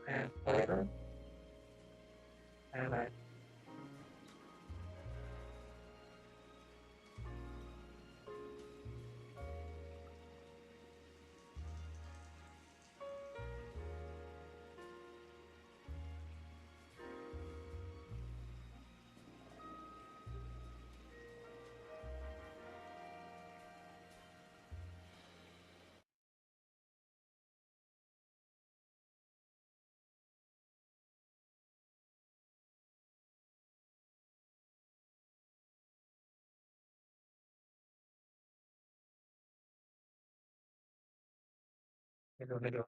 and flavor and like hello, hello.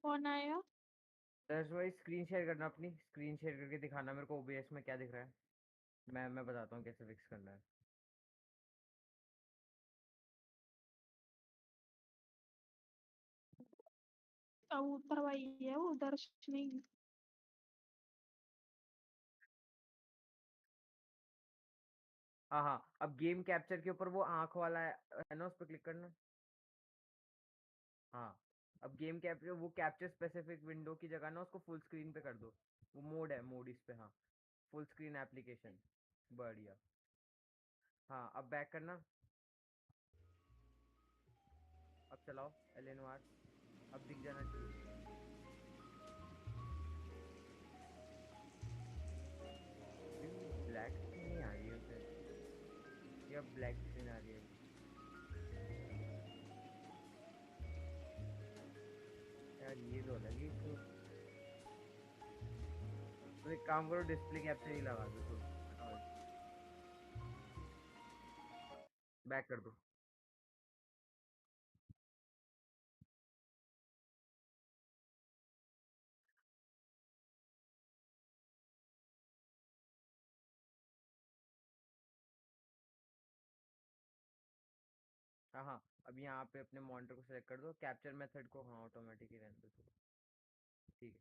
कौन आया? दस भाई स्क्रीन शेयर करना, अपनी स्क्रीन शेयर करके दिखाना मेरे को ओबीएस में क्या दिख रहा है। मैं बताता हूँ कैसे फिक्स करना है। कबूतर वही है वो दर्शनी। हाँ हाँ, अब गेम कैप्चर के ऊपर वो आंख वाला है ना, उस पर क्लिक करना। हाँ, अब गेम कैप्चर, वो कैप्चर स्पेसिफिक विंडो की जगह ना उसको फुल स्क्रीन पे कर दो। वो मोड है, मोड इस पे, हाँ, फुल स्क्रीन एप्लीकेशन। बढ़िया। हाँ, अब बैक करना। अब चलाओ एल एन आर, अब दिख जाना चाहिए। ब्लैक स्क्रीन आ रही है। यार ये तो अलग ही तो एक काम करो, डिस्प्ले कैप्चर ही लगा दो, तो बैक कर दो। हाँ हाँ, अब यहाँ पे अपने मॉनिटर को सेलेक्ट कर दो, कैप्चर मेथड को हाँ ऑटोमेटिक ही रहने दो, ठीक है।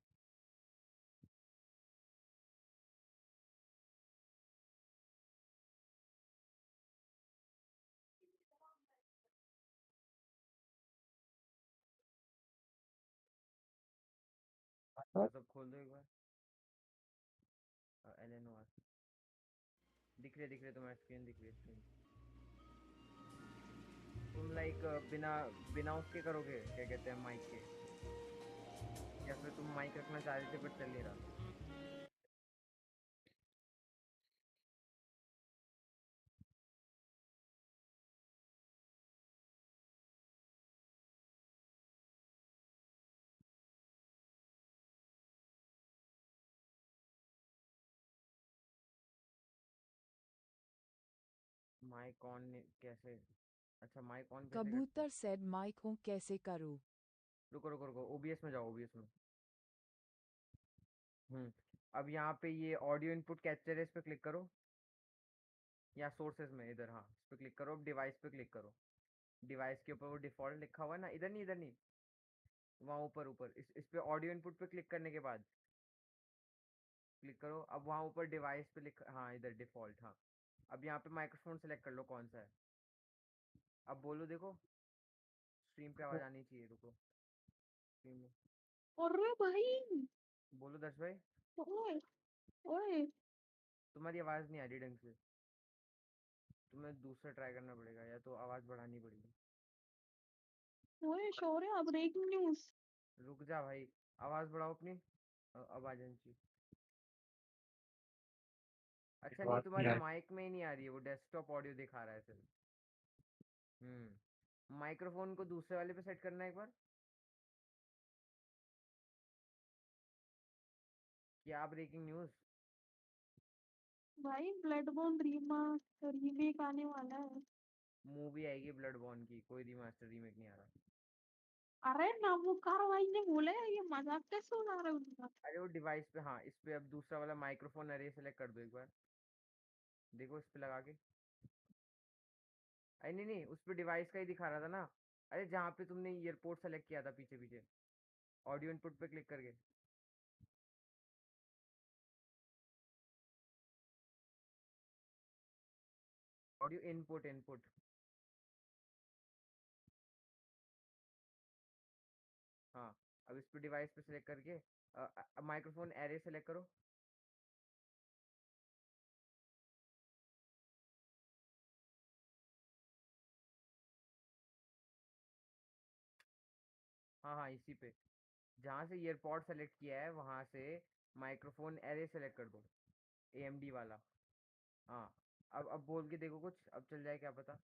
तो सब खोल दो एक बार। LNOR दिख रहे तुम्हारी स्क्रीन, दिख रही है स्क्रीन। तुम लाइक बिना बिना उसके करोगे, क्या कहते हैं, माइक के, या फिर तुम माइक रखना चाह रहे थे बट चल नहीं रहा? माइक ऑन कैसे? अच्छा माइक ऑन कैसे करते हैं? कबूतर सेड माइक हूँ कैसे करूँ? रुको रुको रुको, OBS में जाओ, OBS में। अब यहाँ पे ये ऑडियो इनपुट कैप्चर है, इस पे क्लिक करो, या सोर्सेज में इधर, हाँ इस पे क्लिक करो, अब डिवाइस पे क्लिक करो। डिवाइस के ऊपर वो डिफॉल्ट लिखा हुआ है ना, इधर नहीं इधर नहीं, वहाँ ऊपर ऊपर इस पे ऑडियो इनपुट पे क्लिक करने के बाद क्लिक करो। अब वहाँ ऊपर डिवाइस पे लिख, हाँ इधर डिफॉल्ट, हाँ। अब यहाँ पे माइक्रोफोन सेलेक्ट कर लो कौन सा है। अब बोलो, देखो स्ट्रीम पे आवाज आनी चाहिए, रुको स्ट्रीम में अरे भाई, बोलो दर्श भाई। ओए ओए, तुम्हारी आवाज नहीं आ रही ढंग से, तुम्हें दूसरा ट्राई करना पड़ेगा, या तो आवाज बढ़ानी पड़ेगी। ओए शौर्य, ब्रेकिंग न्यूज। रुक जा भाई, आवाज बढ़ाओ अपनी, आवाज आनी चाहिए। अच्छा नहीं, बात नहीं तुम्हारे आई। माइक में ही नहीं आ रही है, वो डेस्कटॉप ऑडियो दिखा रहा है सिर्फ। माइक्रोफोन को दूसरे वाले पे सेट करना है एक बार। क्या ब्रेकिंग न्यूज? भाई ब्लड बॉर्न रीमेक आने वाला है। मूवी आएगी ब्लड बॉर्न की, कोई रिमास्टर रीमेक नहीं आ रहा। अरे नामोकार भाई ने बोला है, ये मजाक कैसे उड़ा रहे हो उनका? अरे वो डिवाइस पे, हाँ इस पे अब दूसरा वाला माइक्रोफोन अरे सेलेक्ट कर दो एक बार, देखो इस पे लगा के। अरे नहीं नहीं, उस पे डिवाइस का ही दिखा रहा था ना। अरे जहाँ पे तुमने ईयरपोर्ट सेलेक्ट किया था पीछे पीछे, ऑडियो इनपुट पे क्लिक करके। ऑडियो इनपुट इनपुट, हाँ। अब इस पे डिवाइस पे सेलेक्ट करके माइक्रोफोन एरे सेलेक्ट करो। हाँ हाँ, इसी पे जहाँ से ईयरपॉड सेलेक्ट किया है वहां से माइक्रोफोन एरे सेलेक्ट कर दो, AMD वाला। हाँ, अब बोल के देखो कुछ, अब चल जाए क्या पता।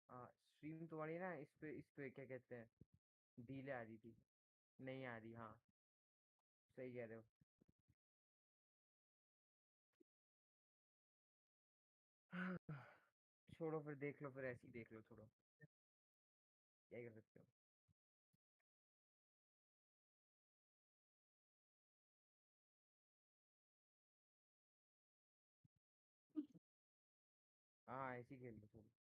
हाँ स्ट्रीम तुम्हारी ना, इस पे क्या कहते हैं, धीले आ रही थी, नहीं आ रही, हाँ सही कह रहे हो। छोड़ो फिर, देख लो फिर, ऐसे ही देख लो, छोड़ो, क्या ही कर सकते हो। हाँ ऐसे ही खेल लो, छोड़ो।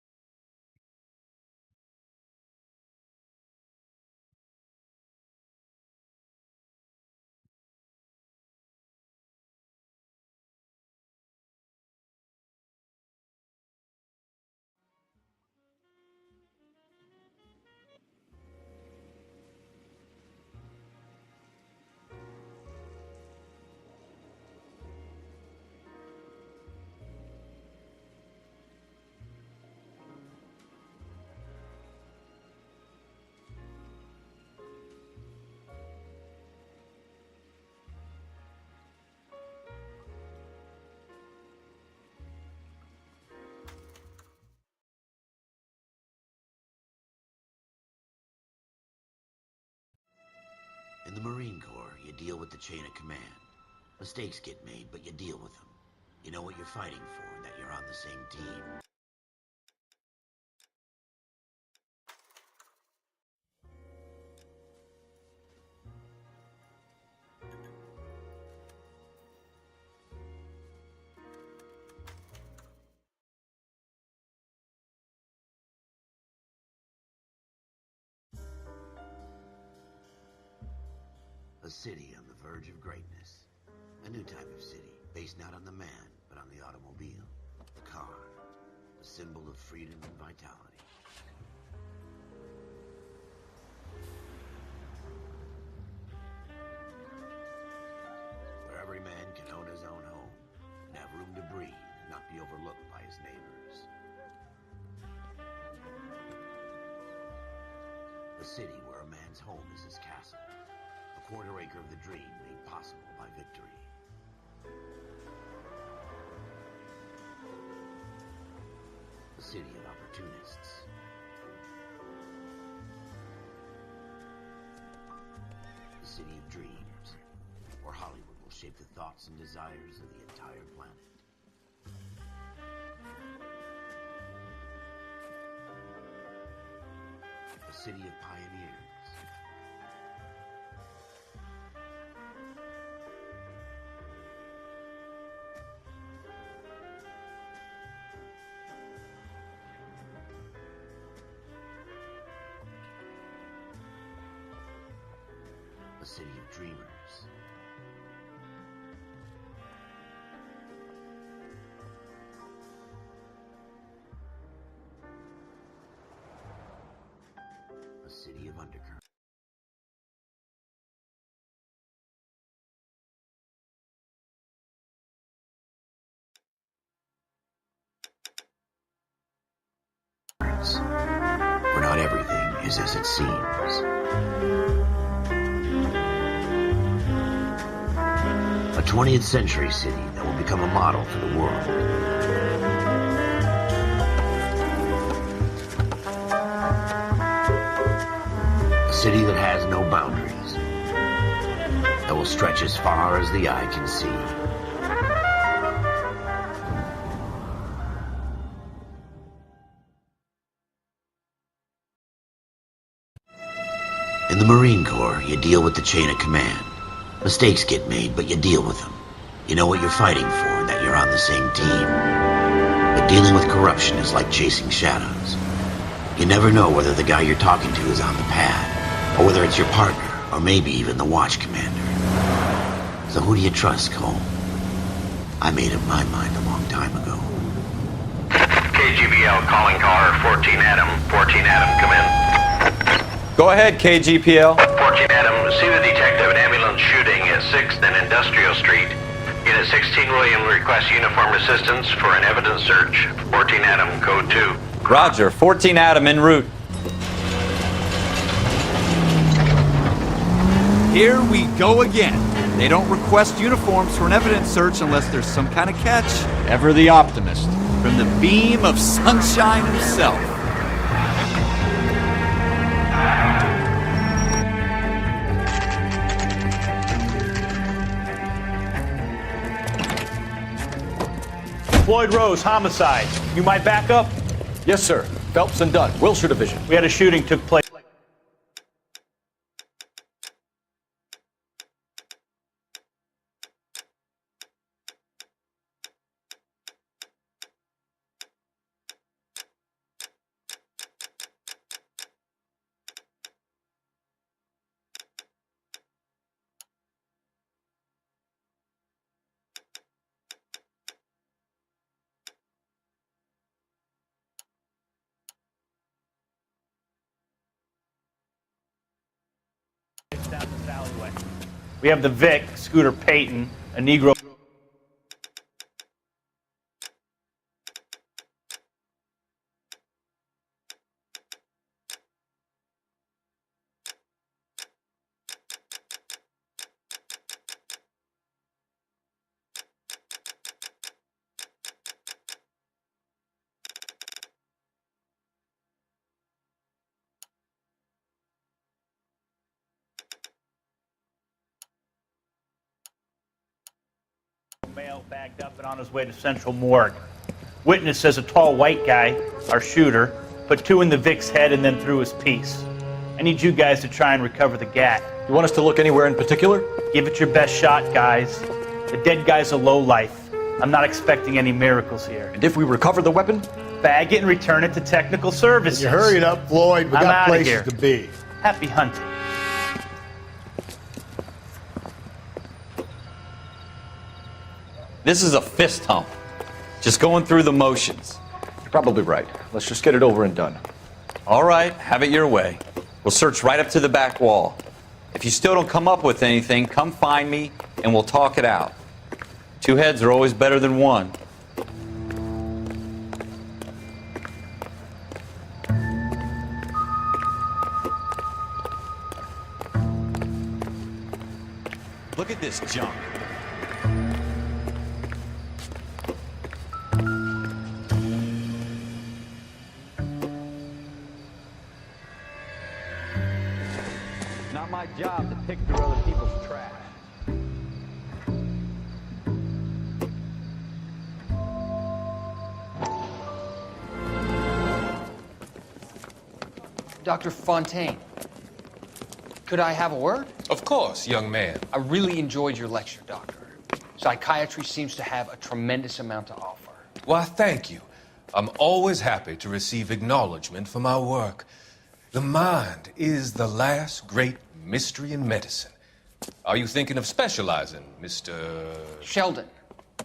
In the Marine Corps, you deal with the chain of command. Mistakes get made, but you deal with them. You know what you're fighting for, and that you're on the same team. A city on the verge of greatness. A new type of city, based not on the man, but on the automobile. The car. A symbol of freedom and vitality. Where every man can own his own home, and have room to breathe, and not be overlooked by his neighbors. A city where a man's home is his castle. A quarter acre of the dream made possible by victory. A city of opportunists. A city of dreams, where Hollywood will shape the thoughts and desires of the entire planet. A city of pioneers. A city of dreamers. A city of undercurrents. Where not everything is as it seems. A 20th century city that will become a model for the world. A city that has no boundaries, that will stretch as far as the eye can see. In the Marine Corps, you deal with the chain of command. Mistakes get made, but you deal with them. You know what you're fighting for, and that you're on the same team. But dealing with corruption is like chasing shadows. You never know whether the guy you're talking to is on the pad, or whether it's your partner, or maybe even the watch commander. So who do you trust, Cole? I made up my mind a long time ago. KGBL calling car 14 Adam. 14 Adam, come in. Go ahead, KGPL. 14 Adam, see the detective an ambulance shooting at 6th and Industrial Street. Unit 16 William requests uniformed assistance for an evidence search. 14 Adam, code 2. Roger, 14 Adam en route. Here we go again. They don't request uniforms for an evidence search unless there's some kind of catch. Ever the optimist. From the beam of sunshine himself. Floyd Rose, homicide. You might back up? Yes, sir. Phelps and Dunn, Wilshire Division. We had a shooting took place. Down this alleyway. We have the Vic, Scooter Payton, a Negro. male bagged up and on his way to Central Morgue. Witness says a tall white guy, our shooter, put 2 in the Vic's head and then threw his piece. I need you guys to try and recover the gat. You want us to look anywhere in particular? Give it your best shot, guys. The dead guy's a lowlife. I'm not expecting any miracles here. And if we recover the weapon? Bag it and return it to technical services. You hurry it up, Floyd. We I'm got outta places here. to be. Happy hunting. This is a fist hump. Just going through the motions. You're probably right. Let's just get it over and done. All right, have it your way. We'll search right up to the back wall. If you still don't come up with anything, come find me and we'll talk it out. 2 heads are always better than 1. Look at this junk. Not my job to pick through other people's trash. Dr. Fontaine, could I have a word? Of course, young man. I really enjoyed your lecture, Doctor. Psychiatry seems to have a tremendous amount to offer. Why, thank you. I'm always happy to receive acknowledgement for my work. The mind is the last great mystery in medicine. Are you thinking of specializing, Mr. Sheldon.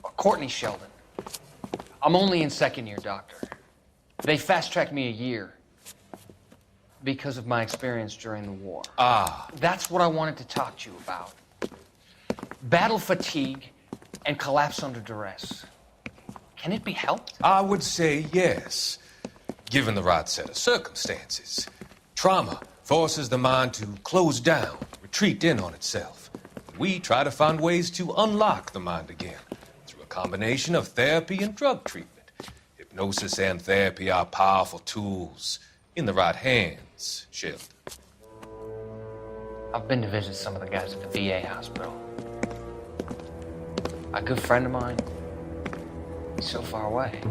Courtney Sheldon. I'm only in 2nd year, Doctor. They fast-tracked me a year because of my experience during the war. Ah. That's what I wanted to talk to you about. Battle fatigue and collapse under duress. Can it be helped? I would say yes, given the right set of circumstances. Trauma forces the mind to close down, retreat in on itself. We try to find ways to unlock the mind again through a combination of therapy and drug treatment. Hypnosis and therapy are powerful tools in the right hands, Sheldon. I've been to visit some of the guys at the VA hospital. A good friend of mine, he's so far away.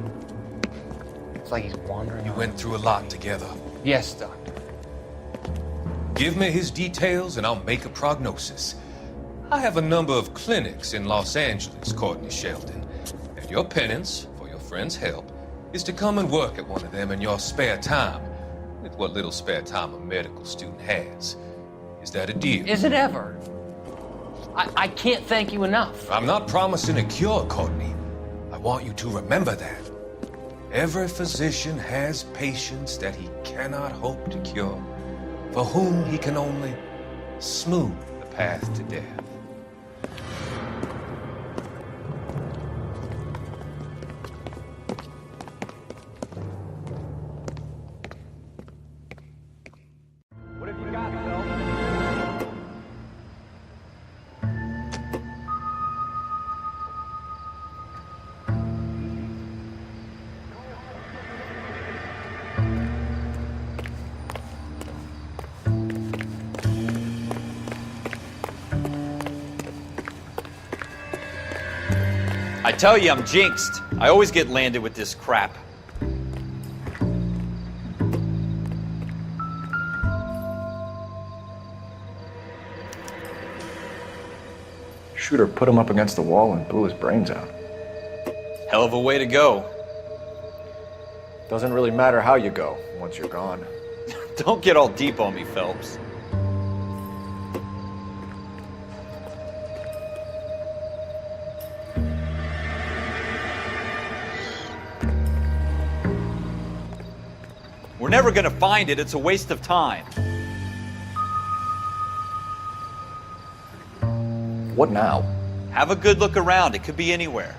It's like he's wandering. You went through a lot together. Yes, Doctor. Give me his details and I'll make a prognosis. I have a number of clinics in Los Angeles, Courtney Sheldon, and your penance for your friend's help is to come and work at one of them in your spare time, with what little spare time a medical student has. Is that a deal? Is it ever? I can't thank you enough. I'm not promising a cure, Courtney. I want you to remember that. Every physician has patients that he cannot hope to cure, for whom he can only smooth the path to death. What have you got, Phelps? I tell you, I'm jinxed. I always get landed with this crap. Shooter put him up against the wall and blew his brains out. Hell of a way to go. Doesn't really matter how you go once you're gone. Don't get all deep on me, Phelps. We're never gonna find it. It's a waste of time. What now? Have a good look around. It could be anywhere.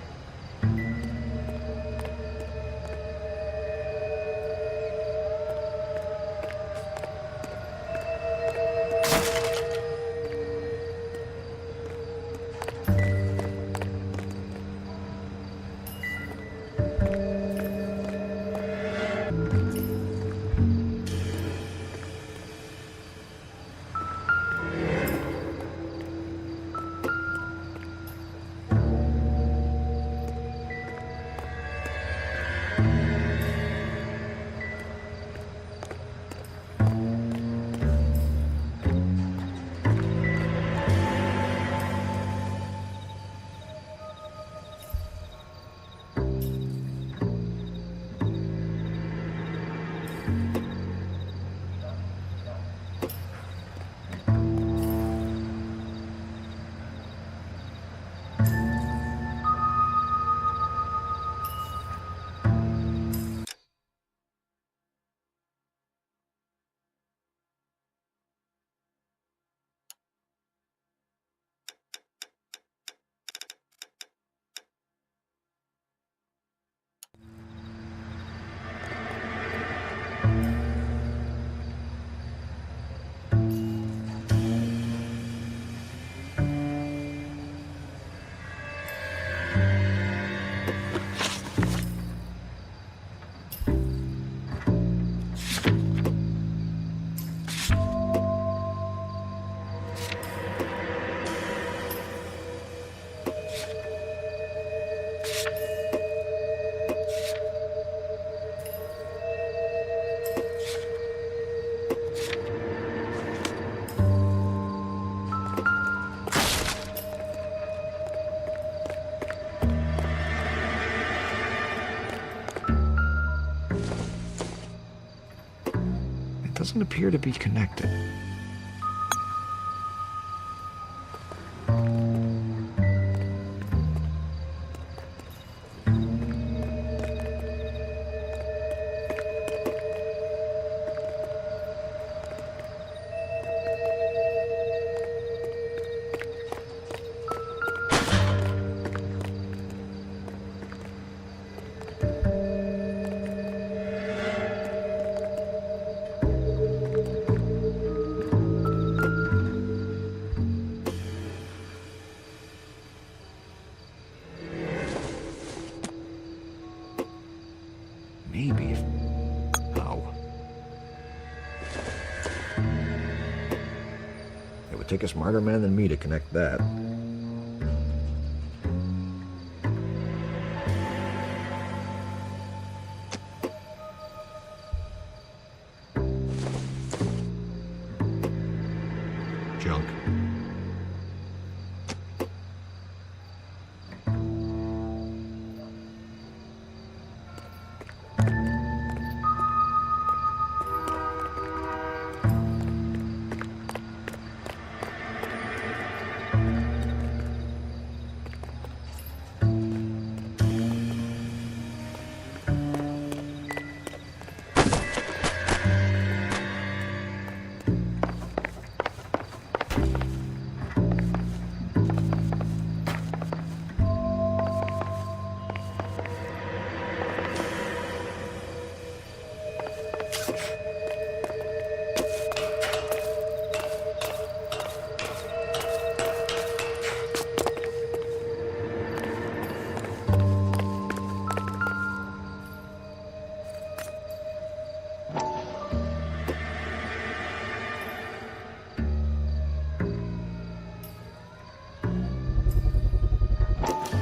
doesn't appear to be connected. Maybe. How? It would take a smarter man than me to connect that. Junk.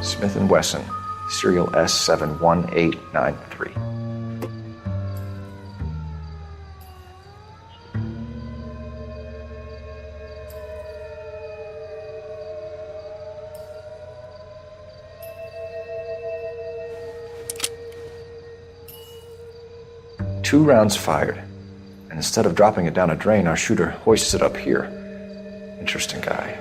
Smith & Wesson, serial S71893. Two rounds fired, and instead of dropping it down a drain, our shooter hoists it up here. Interesting guy.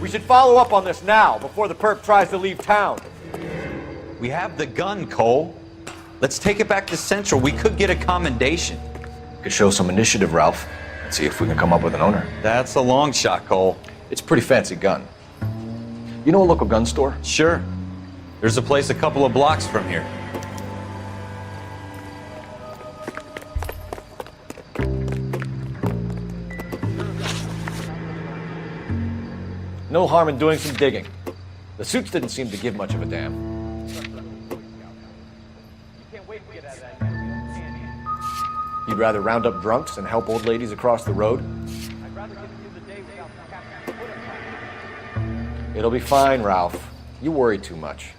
We should follow up on this now, before the perp tries to leave town. We have the gun, Cole. Let's take it back to Central. We could get a commendation. Could show some initiative, Ralph, and see if we can come up with an owner. That's a long shot, Cole. It's a pretty fancy gun. You know a local gun store? Sure. There's a place a couple of blocks from here. No harm in doing some digging. The suits didn't seem to give much of a damn. You'd rather round up drunks and help old ladies across the road? It'll be fine, Ralph. You worry too much.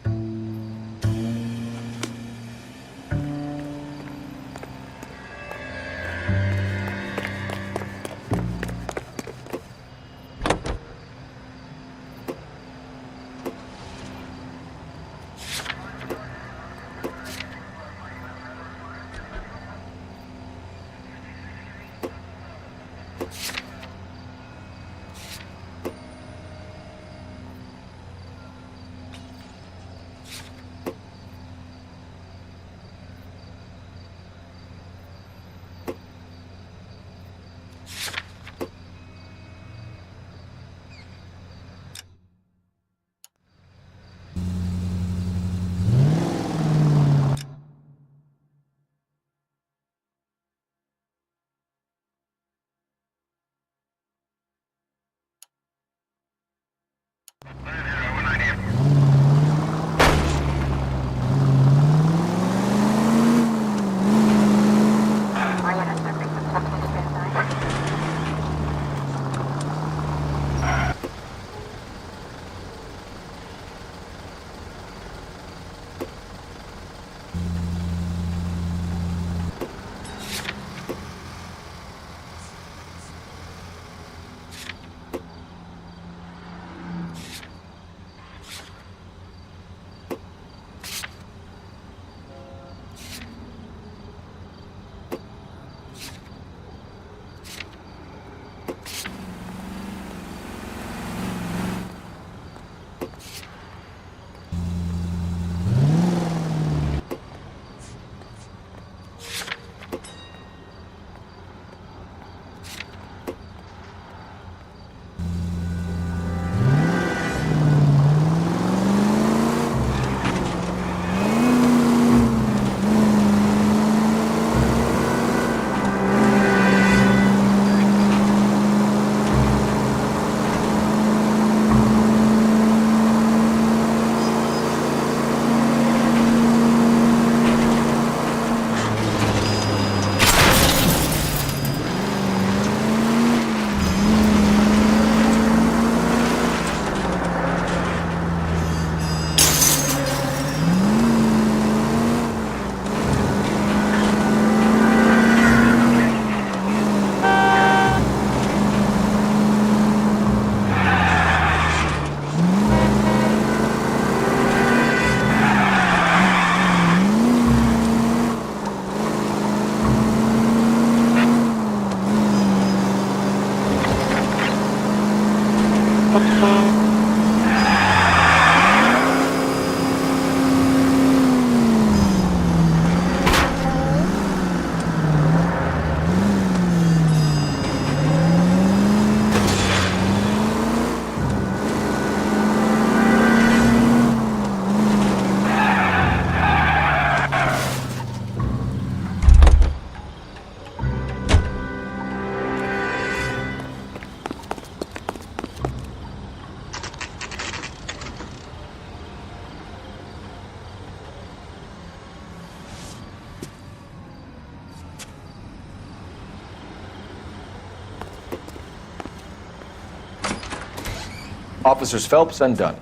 Officers Phelps and Dunn.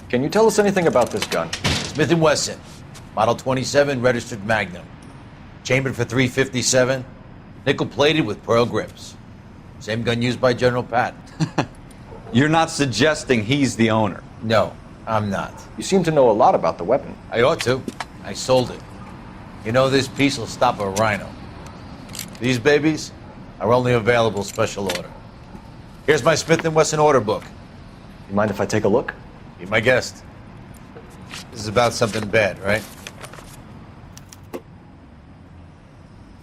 Can you tell us anything about this gun? Smith & Wesson, Model 27, registered Magnum. Chambered for .357, nickel-plated with pearl grips. Same gun used by General Patton. You're not suggesting he's the owner? No, I'm not. You seem to know a lot about the weapon. I ought to. I sold it. You know, this piece will stop a rhino. These babies are only available special order. Here's my Smith & Wesson order book. You mind if I take a look? Be my guest. This is about something bad, right?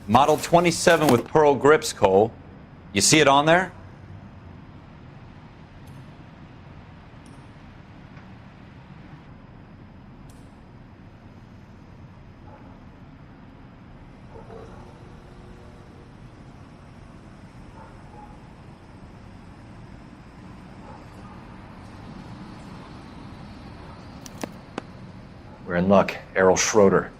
Model 27 with pearl grips, Cole. You see it on there? We're in luck. Errol Schroeder,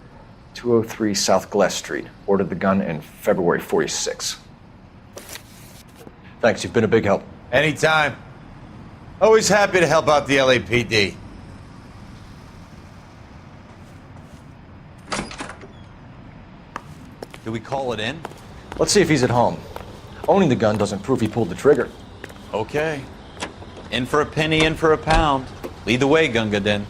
203 South Glass Street. Ordered the gun in February '46. Thanks, you've been a big help. Anytime. Always happy to help out the LAPD. Do we call it in? Let's see if he's at home. Owning the gun doesn't prove he pulled the trigger. Okay. In for a penny, in for a pound. Lead the way, Gunga Din.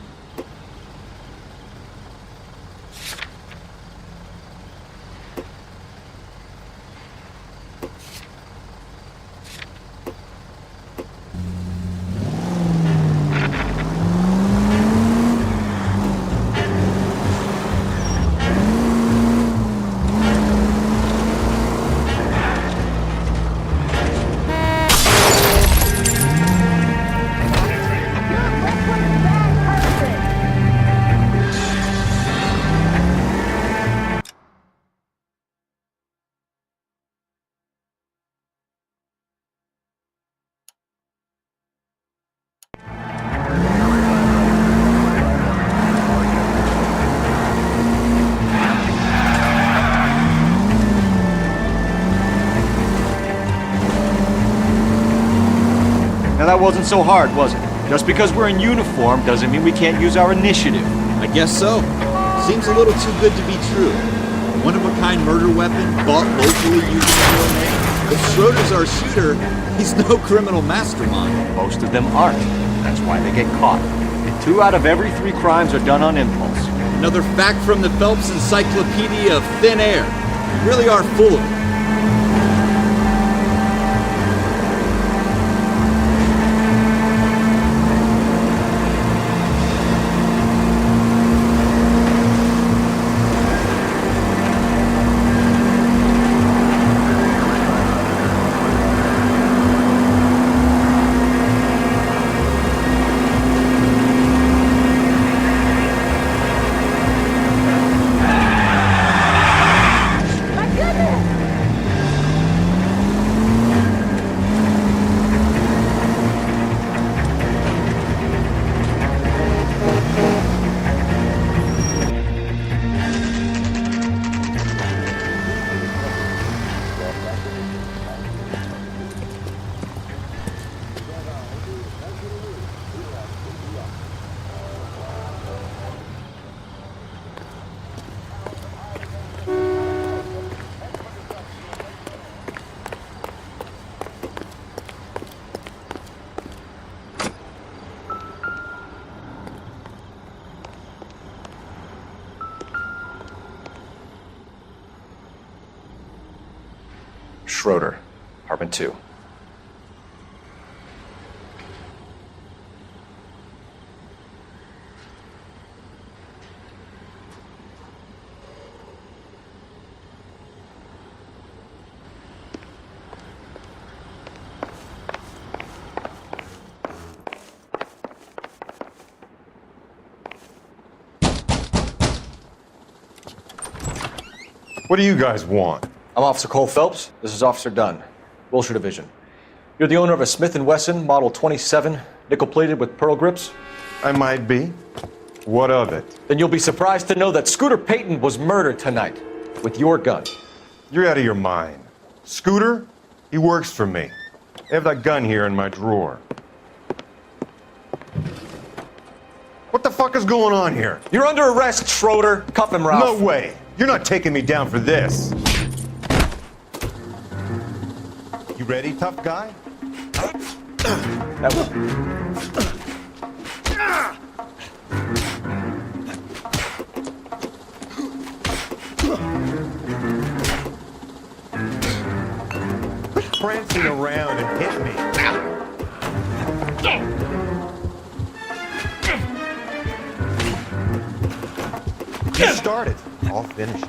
Now that wasn't so hard, was it? Just because we're in uniform doesn't mean we can't use our initiative. I guess so. Seems a little too good to be true. A one-of-a-kind murder weapon bought locally using a real name. If Schroeder's our shooter, he's no criminal mastermind. Most of them aren't. That's why they get caught. And 2 out of every 3 crimes are done on impulse. Another fact from the Phelps Encyclopedia of Thin Air. You really are full of it. Schroeder, apartment 2. What do you guys want? I'm Officer Cole Phelps. This is Officer Dunn, Wilshire Division. You're the owner of a Smith & Wesson Model 27, nickel-plated with pearl grips? I might be. What of it? Then you'll be surprised to know that Scooter Payton was murdered tonight with your gun. You're out of your mind. Scooter? He works for me. I have that gun here in my drawer. What the fuck is going on here? You're under arrest, Schroeder. Cuff him, Ralph. No way. You're not taking me down for this. You ready, tough guy? That Quit prancing around and hit me. Just start it. I'll finish it.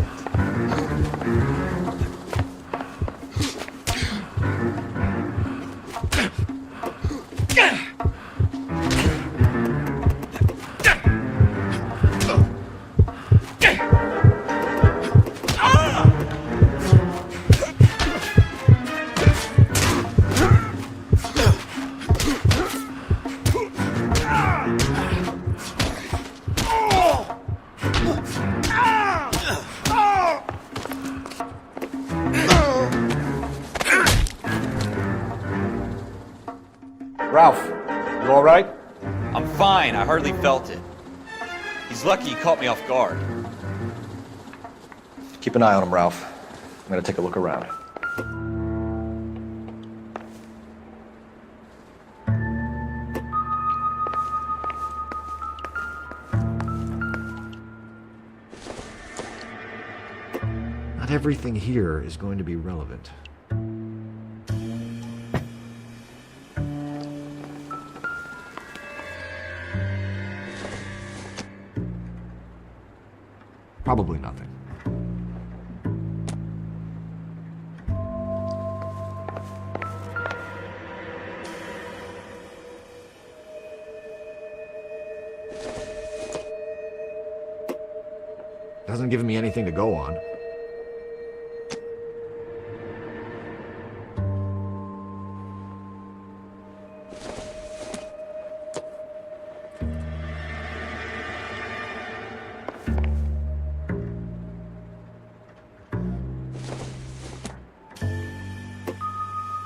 Ralph, you all right? I'm fine. I hardly felt it. He's lucky he caught me off guard. Keep an eye on him, Ralph. I'm gonna take a look around. Not everything here is going to be relevant. Probably nothing. Doesn't give me anything to go on.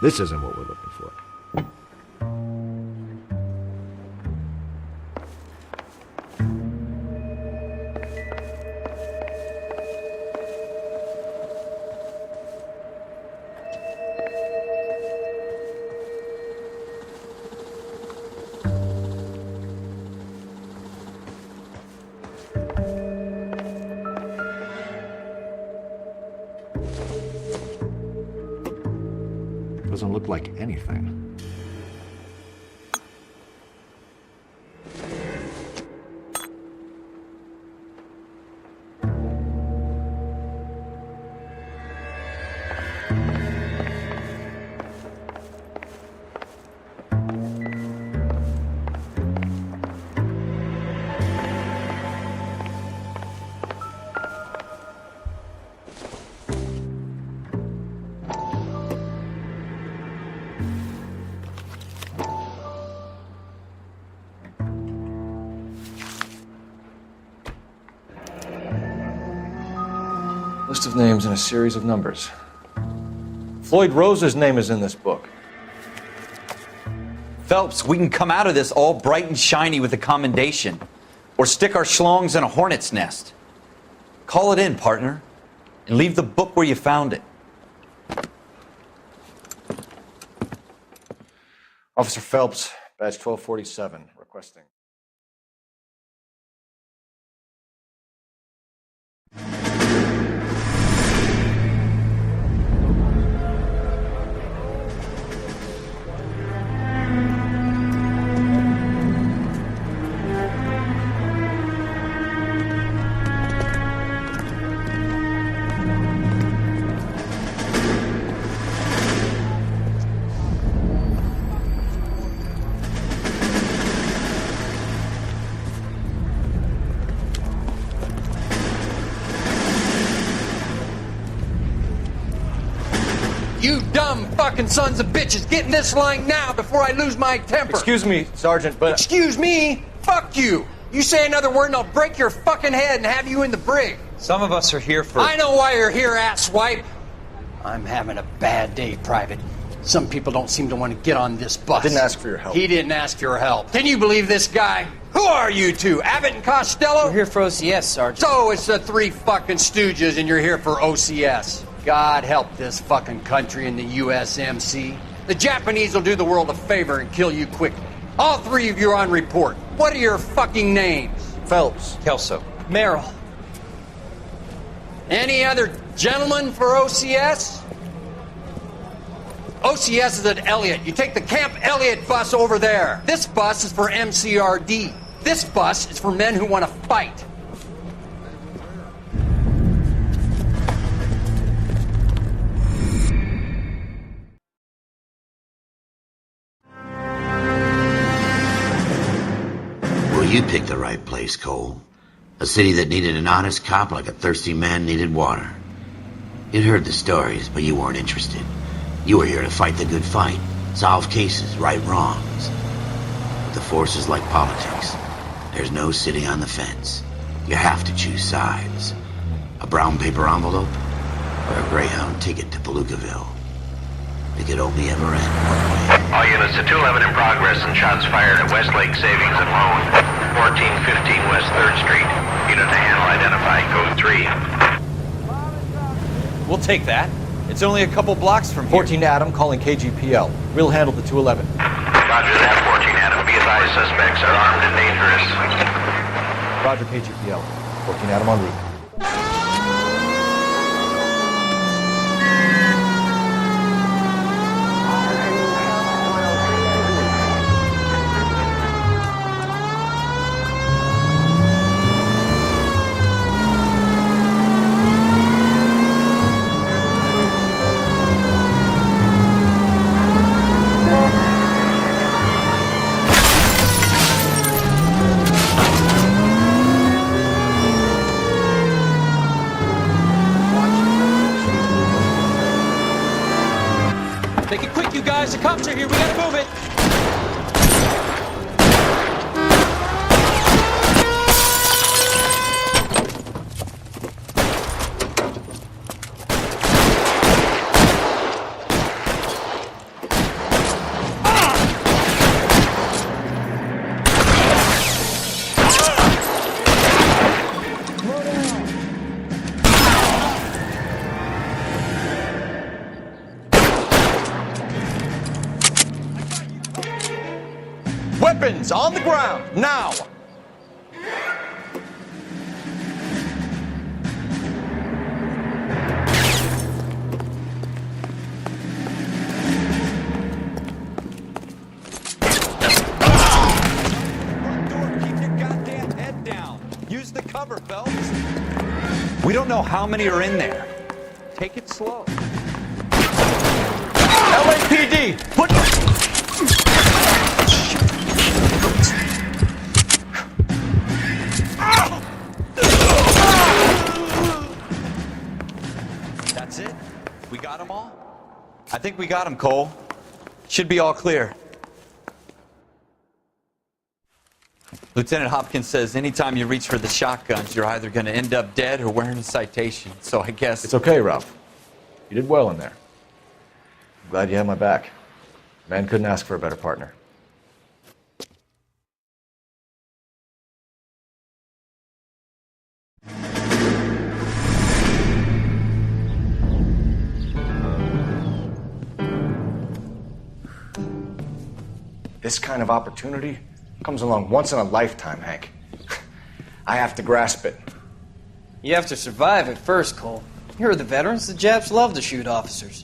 This isn't what we're looking for. Doesn't look like anything. List of names and a series of numbers. Floyd Rose's name is in this book. Phelps, we can come out of this all bright and shiny with a commendation, or stick our schlongs in a hornet's nest. Call it in, partner, and leave the book where you found it. Officer Phelps, badge 1247, requesting. You dumb fucking sons of bitches, get in this line now before I lose my temper. Excuse me, Sergeant, but... Excuse me? Fuck you. You say another word and I'll break your fucking head and have you in the brig. Some of us are here for... I know why you're here, asswipe. I'm having a bad day, Private. Some people don't seem to want to get on this bus. I didn't ask for your help. He didn't ask for your help. Can you believe this guy? Who are you two? Abbott and Costello? We're here for OCS, Sergeant. So it's the three fucking stooges and you're here for OCS. God help this fucking country and the USMC. The Japanese will do the world a favor and kill you quickly. All three of you are on report. What are your fucking names? Phelps. Kelso. Merrill. Any other gentlemen for OCS? OCS is at Elliott. You take the Camp Elliott bus over there. This bus is for MCRD. This bus is for men who want to fight. Well, you picked the right place, Cole. A city that needed an honest cop like a thirsty man needed water. You'd heard the stories, but you weren't interested. You were here to fight the good fight, solve cases, right wrongs. But the force is like politics. There's no sitting on the fence. You have to choose sides. A brown paper envelope or a Greyhound ticket to Palookaville. It could only ever end one way. All units to 211 in progress and shots fired at Westlake Savings and Loan, 1415 West 3rd Street. Unit to handle identify code 3. We'll take that. It's only a couple blocks from here. 14 Adam calling KGPL. We'll handle the 211. Roger that, 14 Adam. Be advised, suspects are armed and dangerous. Roger, KGPL. 14 Adam en route. Make it quick, you guys. The cops are here. We gotta move it. Weapons on the ground, now! Keep your goddamn head down. Use the cover, Phelps. We don't know how many are in there. Take it slow. LAPD, put... That's it? We got them all? I think we got them, Cole. Should be all clear. Lieutenant Hopkins says anytime you reach for the shotguns, you're either going to end up dead or wearing a citation. So I guess... It's okay, Ralph. You did well in there. I'm glad you had my back. Man couldn't ask for a better partner. This kind of opportunity comes along once in a lifetime, Hank. I have to grasp it. You have to survive it first, Cole. Here are the veterans. The Japs love to shoot officers.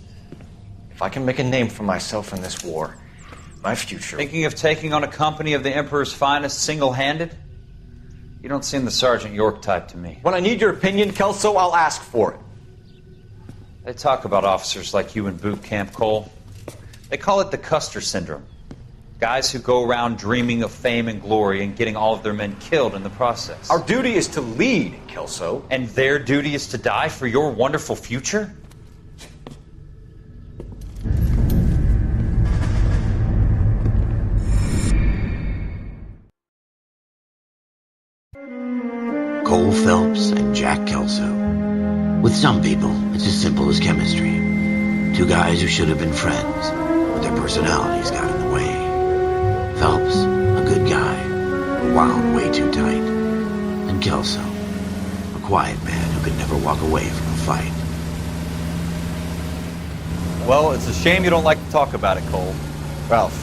If I can make a name for myself in this war, my future... Thinking of taking on a company of the Emperor's finest single-handed? You don't seem the Sergeant York type to me. When I need your opinion, Kelso, I'll ask for it. They talk about officers like you in boot camp, Cole. They call it the Custer Syndrome. Guys who go around dreaming of fame and glory and getting all of their men killed in the process. Our duty is to lead, Kelso. And their duty is to die for your wonderful future? Cole Phelps and Jack Kelso. With some people, it's as simple as chemistry. Two guys who should have been friends, but their personalities got in the way. Phelps, a good guy, wound way too tight. And Kelso, a quiet man who could never walk away from a fight. Well, it's a shame you don't like to talk about it, Cole. Ralph,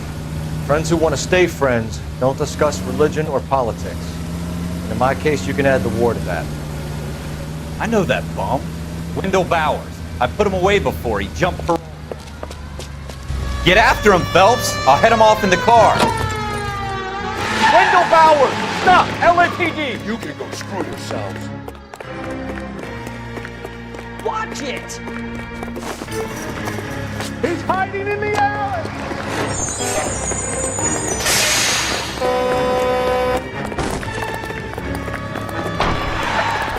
friends who want to stay friends don't discuss religion or politics. And in my case, you can add the war to that. I know that bum. Wendell Bowers. I put him away before. He jumped for... Get after him, Phelps. I'll head him off in the car. Wendell Bowers! Stop! LAPD! You can go screw yourselves. Watch it! He's hiding in the alley!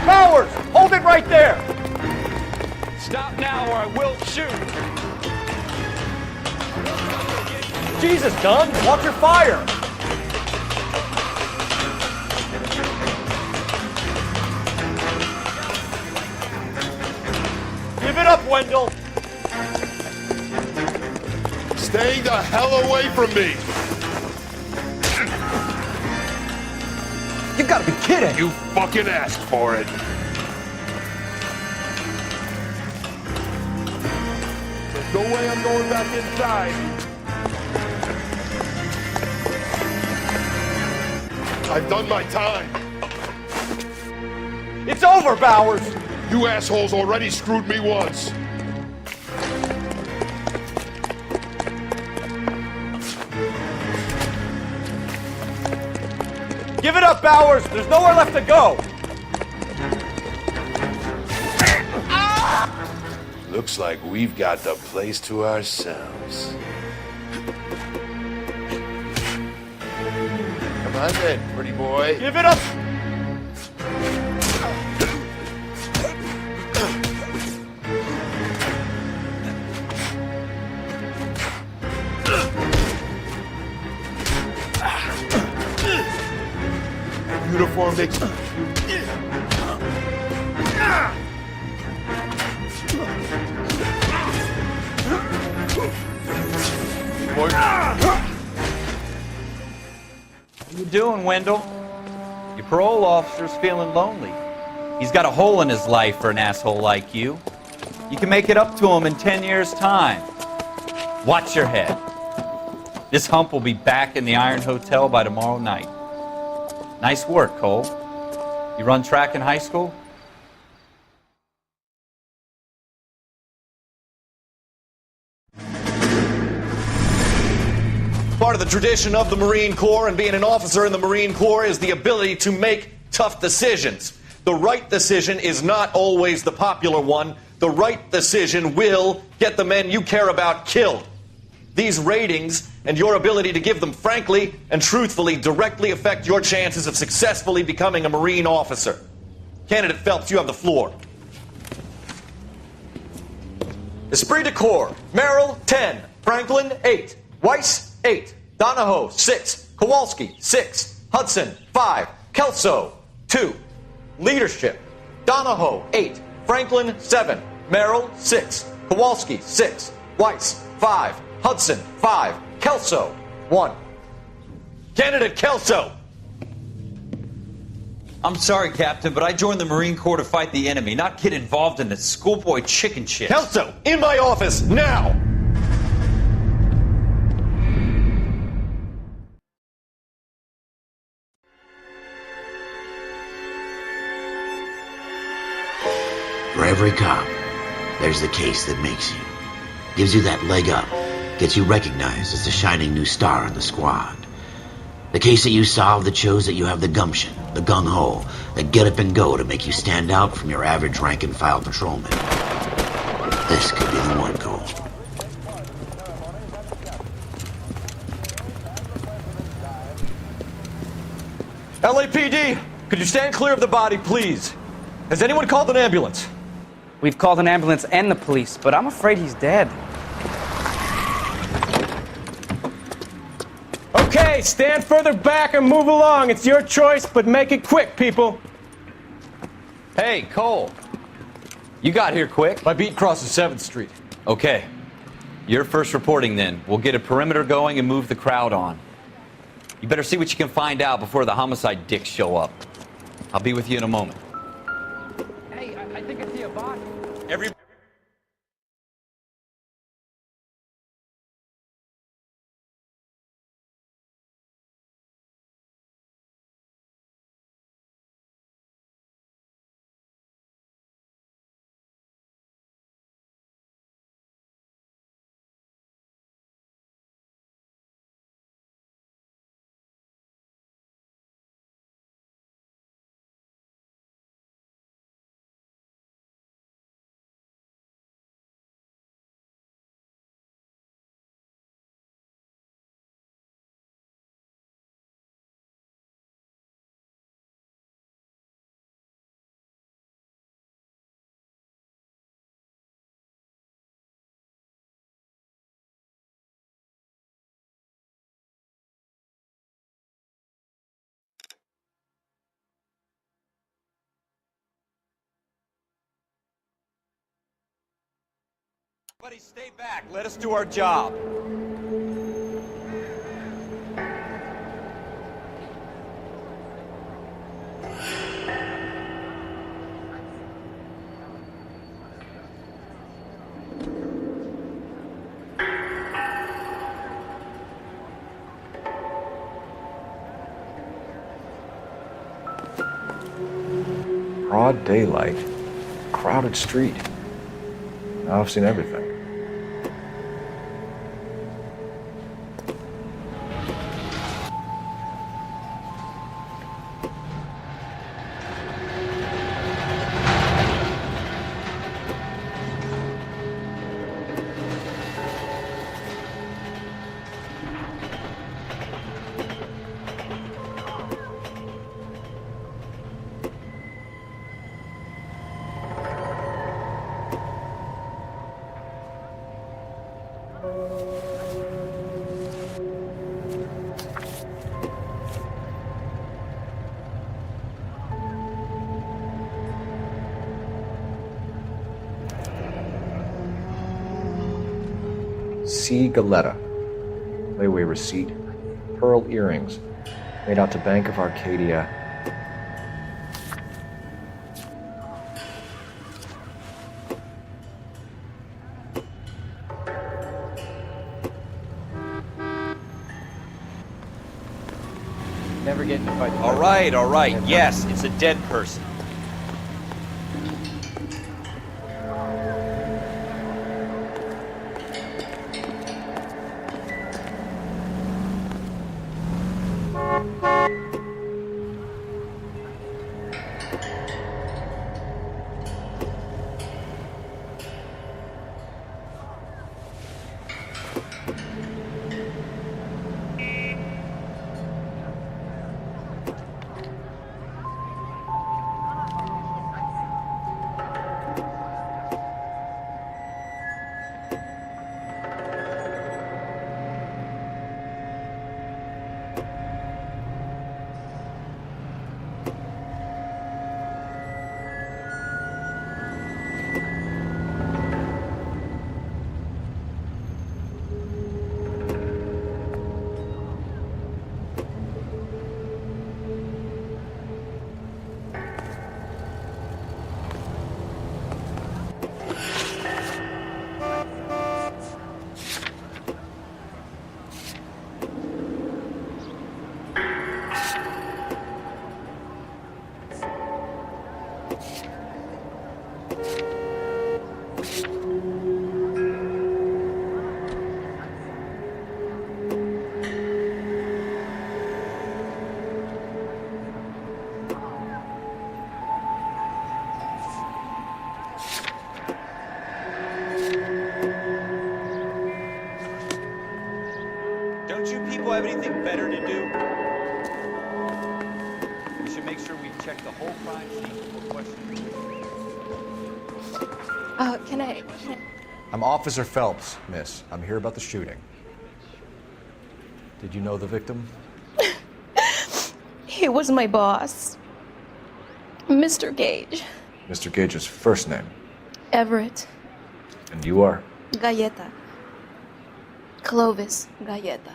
Bowers! Hold it right there! Stop now or I will shoot. Jesus, Dunn! Watch your fire! Give it up, Wendell! Stay the hell away from me! You gotta be kidding! You fucking asked for it! There's no way I'm going back inside. I've done my time. It's over, Bowers! You assholes already screwed me once. Give it up, Bowers! There's nowhere left to go! Looks like we've got the place to ourselves. Come on then, pretty boy. Give it up! Uniform makes... What you doing, Wendell? Your parole officer's feeling lonely. He's got a hole in his life for an asshole like you. You can make it up to him in 10 years' time. Watch your head. This hump will be back in the Iron Hotel by tomorrow night. Nice work, Cole. You run track in high school? Part of the tradition of the Marine Corps and being an officer in the Marine Corps is the ability to make tough decisions. The right decision is not always the popular one. The right decision will get the men you care about killed. These ratings and your ability to give them frankly and truthfully directly affect your chances of successfully becoming a Marine officer. Candidate Phelps, you have the floor. Esprit de Corps, Merrill, 10. Franklin, 8. Weiss, 8. Donahoe, 6. Kowalski, 6. Hudson, 5. Kelso, 2. Leadership, Donahoe, 8. Franklin, 7. Merrill, 6. Kowalski, 6. Weiss, 5. Hudson, 5. Kelso, 1. Candidate Kelso. I'm sorry, Captain, but I joined the Marine Corps to fight the enemy, not get involved in this schoolboy chicken shit. Kelso, in my office, now! For every cop, there's the case that makes you. Gives you that leg up. Gets you recognized as the shining new star in the squad. The case that you solve that shows that you have the gumption, the gung-ho, the get up and go to make you stand out from your average rank-and-file patrolman. This could be the one, Cole. LAPD, could you stand clear of the body, please? Has anyone called an ambulance? We've called an ambulance and the police, but I'm afraid he's dead. Okay, stand further back and move along. It's your choice, but make it quick, people. Hey, Cole. You got here quick. My beat crosses 7th Street. Okay. You're first reporting then. We'll get a perimeter going and move the crowd on. You better see what you can find out before the homicide dicks show up. I'll be with you in a moment. Hey, I think I see a body. Every Everybody stay back. Let us do our job. Broad daylight, crowded street. Now I've seen everything. C. Galetta. Layaway receipt. Pearl earrings. Made out to Bank of Arcadia. Never get in a fight. All right. Yes, it's a dead person. Don't you people have anything better to do? We should make sure we check the whole crime scene before questioning. Can I... I'm Officer Phelps, miss. I'm here about the shooting. Did you know the victim? He was my boss, Mr. Gage. Mr. Gage's first name? Everett. And you are? Galleta. Clovis Galleta.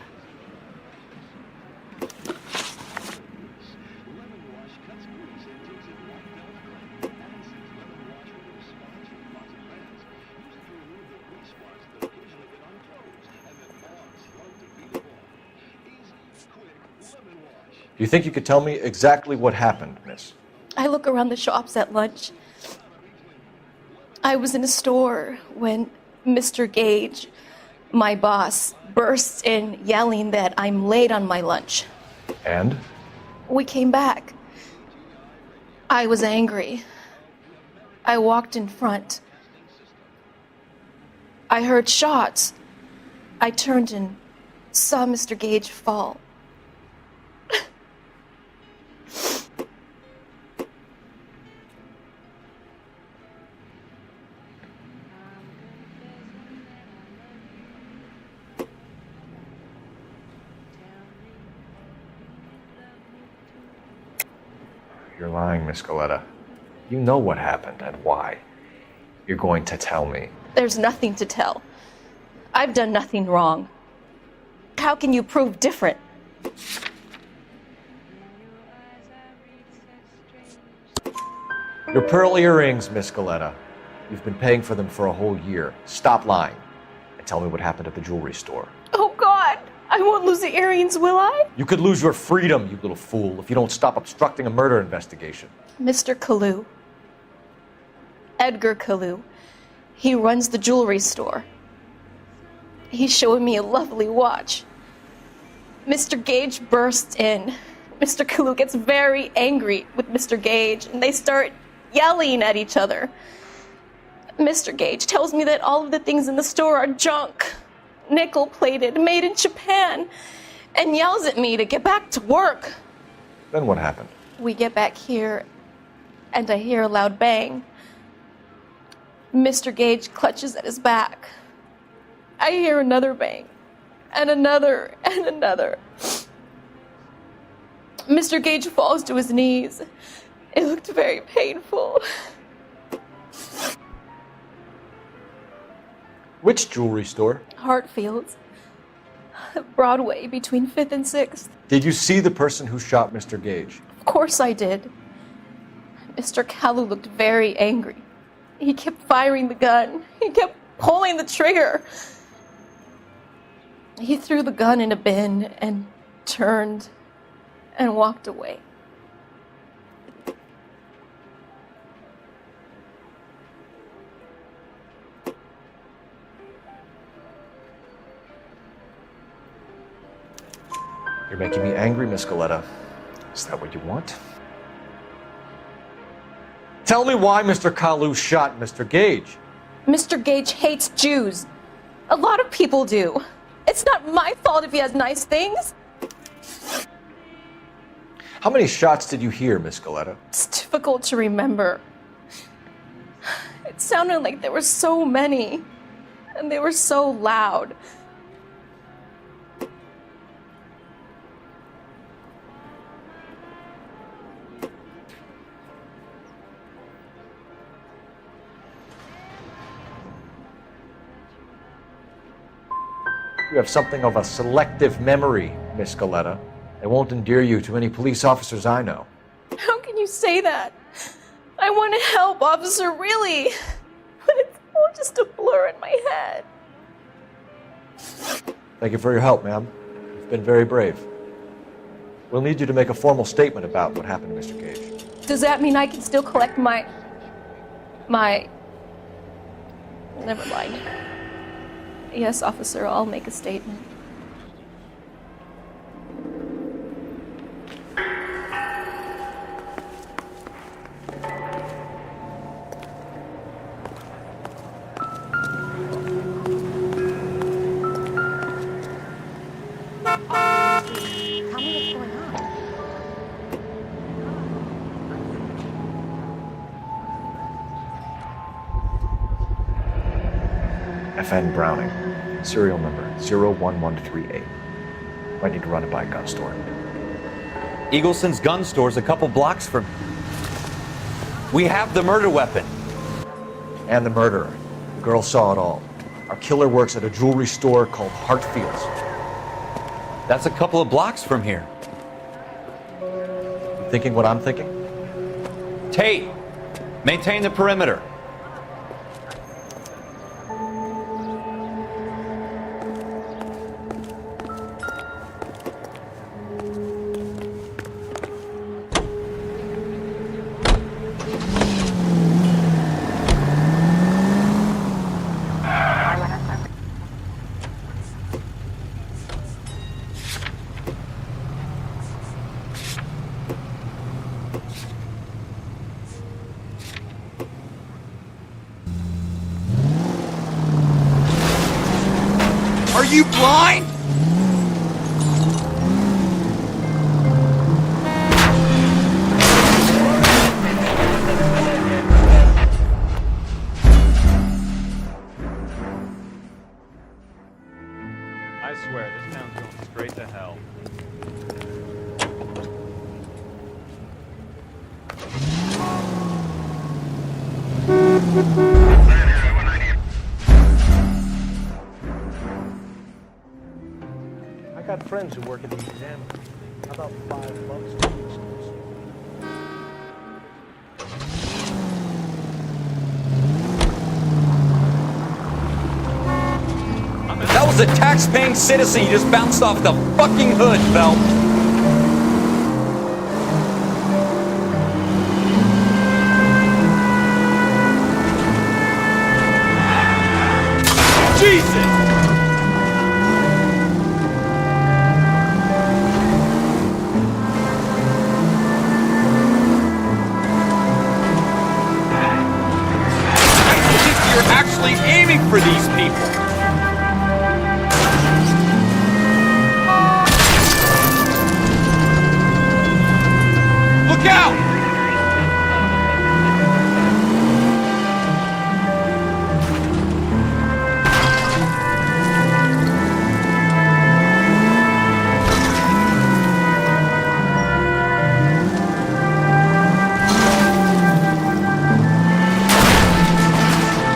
Do you think you could tell me exactly what happened, miss? I look around the shops at lunch. I was in a store when Mr. Gage, my boss, bursts in yelling that I'm late on my lunch. And? We came back. I was angry. I walked in front. I heard shots. I turned and saw Mr. Gage fall. You're lying, Miss Galleta. You know what happened and why. You're going to tell me. There's nothing to tell. I've done nothing wrong. How can you prove different? Your pearl earrings, Miss Galleta. You've been paying for them for a whole year. Stop lying and tell me what happened at the jewelry store. Oh, God! I won't lose the earrings, will I? You could lose your freedom, you little fool, if you don't stop obstructing a murder investigation. Mr. Kalu. Edgar Kalu. He runs the jewelry store. He's showing me a lovely watch. Mr. Gage bursts in. Mr. Kalu gets very angry with Mr. Gage, and they start yelling at each other. Mr. Gage tells me that all of the things in the store are junk, nickel-plated, made in Japan, and yells at me to get back to work. Then what happened? We get back here, and I hear a loud bang. Mr. Gage clutches at his back. I hear another bang, and another, and another. Mr. Gage falls to his knees. It looked very painful. Which jewelry store? Hartfield's. Broadway, between 5th and 6th. Did you see the person who shot Mr. Gage? Of course I did. Mr. Kalu looked very angry. He kept firing the gun. He kept pulling the trigger. He threw the gun in a bin and turned and walked away. You're making me angry, Miss Galleta. Is that what you want? Tell me why Mr. Kalu shot Mr. Gage. Mr. Gage hates Jews. A lot of people do. It's not my fault if he has nice things. How many shots did you hear, Miss Galleta? It's difficult to remember. It sounded like there were so many, and they were so loud. You have something of a selective memory, Miss Galleta. It won't endear you to any police officers I know. How can you say that? I want to help, officer, really. But it's all just a blur in my head. Thank you for your help, ma'am. You've been very brave. We'll need you to make a formal statement about what happened to Mr. Gage. Does that mean I can still collect my... Never mind. Yes, officer, I'll make a statement. FN Browning, serial number 01138. Might need to run it by a gun store. Eagleson's gun store's a couple blocks from... We have the murder weapon. And the murderer. The girl saw it all. Our killer works at a jewelry store called Hartfield's. That's a couple of blocks from here. You thinking what I'm thinking? Tate, maintain the perimeter. Are you blind? I swear, this town's going straight to hell. I got friends who work at the exam. How about $5 to be exclusive? That was a tax-paying citizen you just bounced off the fucking hood, Phelps. Jesus! You're actually aiming for these people. Look out!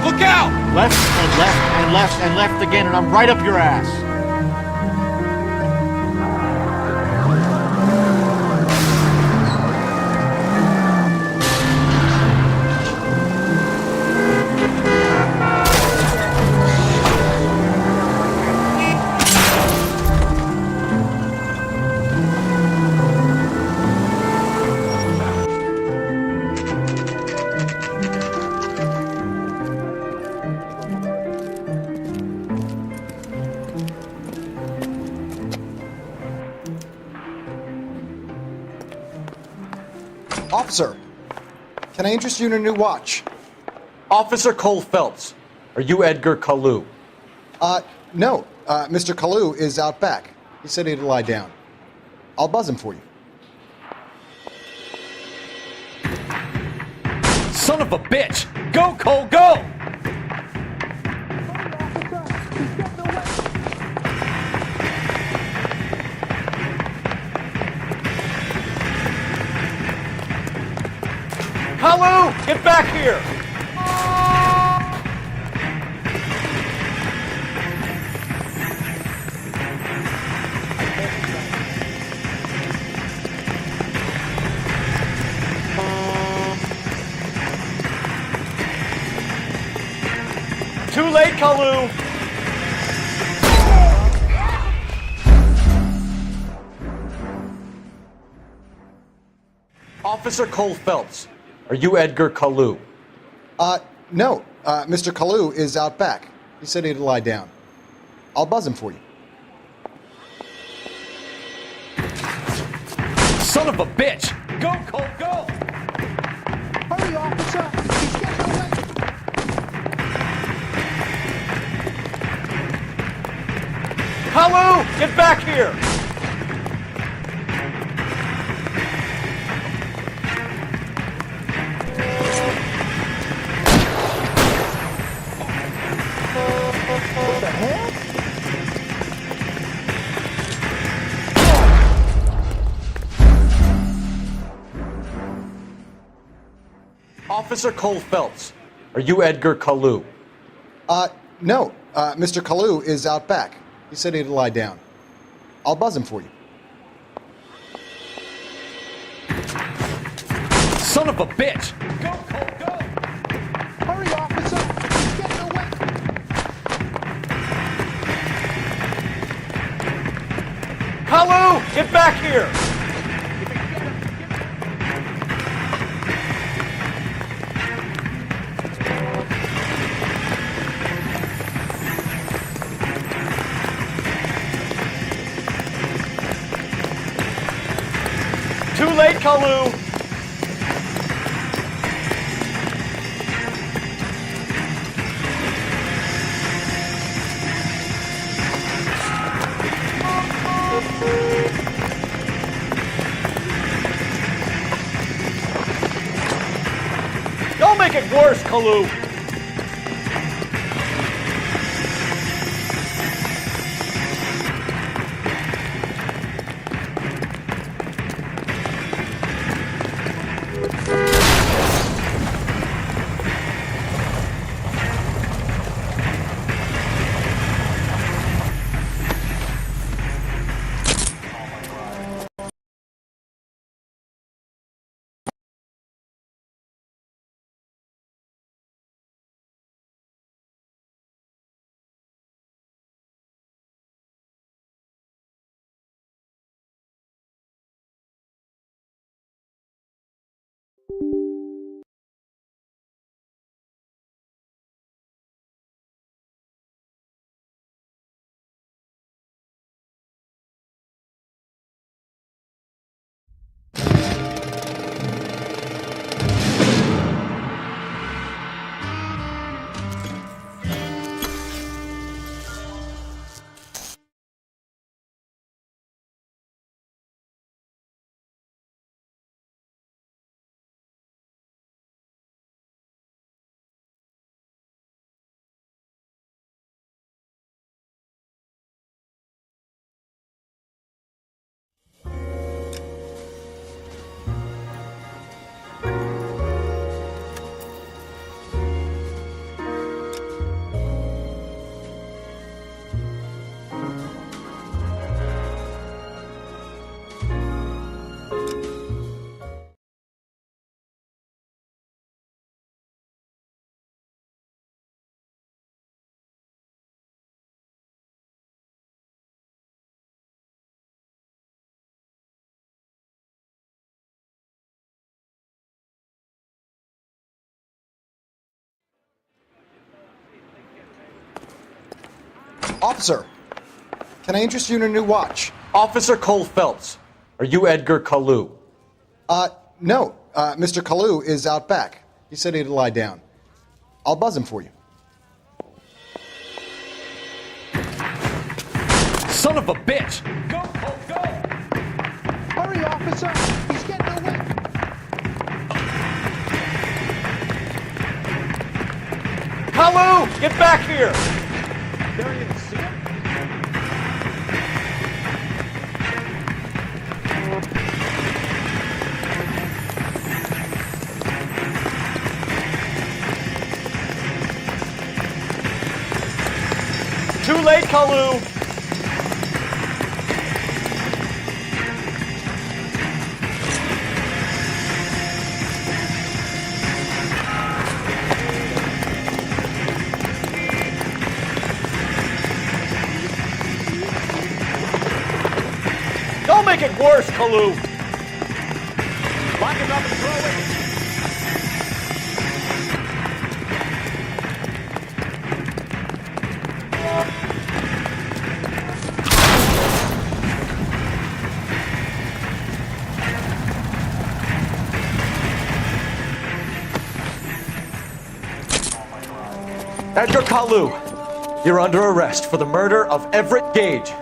Look out! Left and left and left and left again, and I'm right up your ass. Officer, can I interest you in a new watch? Officer Cole Phelps. Are you Edgar Kalu? No. Mr. Kalu is out back. He said he'd lie down. I'll buzz him for you. Son of a bitch! Go, Cole, go! Hello! Get back here! Too late, Kalu! Officer Cole Phelps. Are you Edgar Kalu? No. Mr. Kalu is out back. He said he'd lie down. I'll buzz him for you. Son of a bitch! Go, Cole, go! Hurry, officer! He's getting away! Kalu! Get back here! What the hell? Officer Cole Phelps, are you Edgar Kalu? No. Mr. Kalu is out back. He said he'd lie down. I'll buzz him for you. Son of a bitch! Go, Cole, go! Hurry, officer! He's getting away! Kalu, get back here! Too late, Kalu! Don't make it worse, Kalu! Officer, can I interest you in a new watch? Officer Cole Phelps, are you Edgar Kalu? No. Mr. Kalu is out back. He said he'd lie down. I'll buzz him for you. Son of a bitch! Go, Cole, go! Hurry, officer! He's getting away! Kalu, get back here! There he is. See him? Too late, Kalu! Don't make it worse, Kalu! Lock him up and throw it! Edgar Kalu, you're under arrest for the murder of Everett Gage.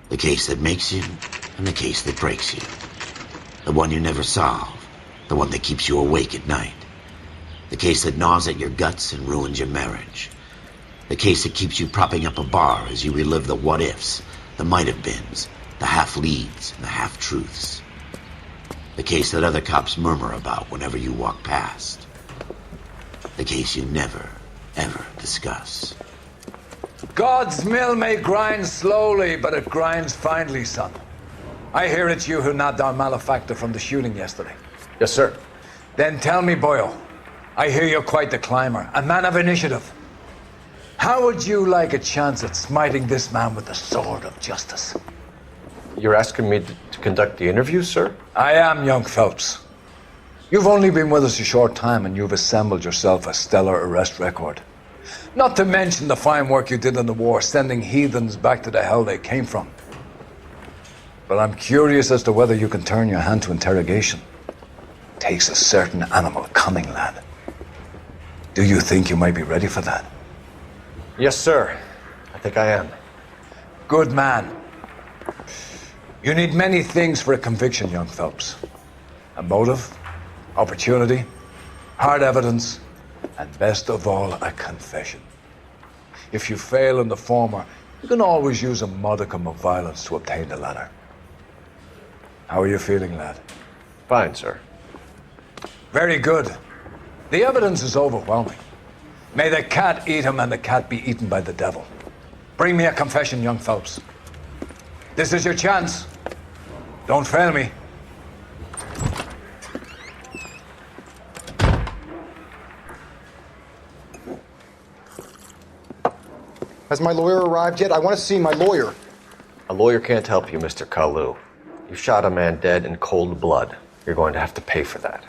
The case that makes you and the case that breaks you. The one you never solve. The one that keeps you awake at night. The case that gnaws at your guts and ruins your marriage. The case that keeps you propping up a bar as you relive the what-ifs, the might-have-beens, The half-leads and the half-truths. The case that other cops murmur about whenever you walk past. The case you never, ever discuss. God's mill may grind slowly, but it grinds finely, son. I hear it's you who nabbed our malefactor from the shooting yesterday. Yes, sir. Then tell me, Boyle. I hear you're quite the climber, a man of initiative. How would you like a chance at smiting this man with the sword of justice? You're asking me to conduct the interview, sir? I am, young Phelps. You've only been with us a short time and you've assembled yourself a stellar arrest record. Not to mention the fine work you did in the war, sending heathens back to the hell they came from. But I'm curious as to whether you can turn your hand to interrogation. Takes a certain animal cunning, lad. Do you think you might be ready for that? Yes, sir. I think I am. Good man. You need many things for a conviction, young Phelps. A motive, opportunity, hard evidence, and best of all, a confession. If you fail in the former, you can always use a modicum of violence to obtain the latter. How are you feeling, lad? Fine, sir. Very good. The evidence is overwhelming. May the cat eat him and the cat be eaten by the devil. Bring me a confession, young Phelps. This is your chance. Don't fail me. Has my lawyer arrived yet? I want to see my lawyer. A lawyer can't help you, Mr. Kalu. You shot a man dead in cold blood. You're going to have to pay for that.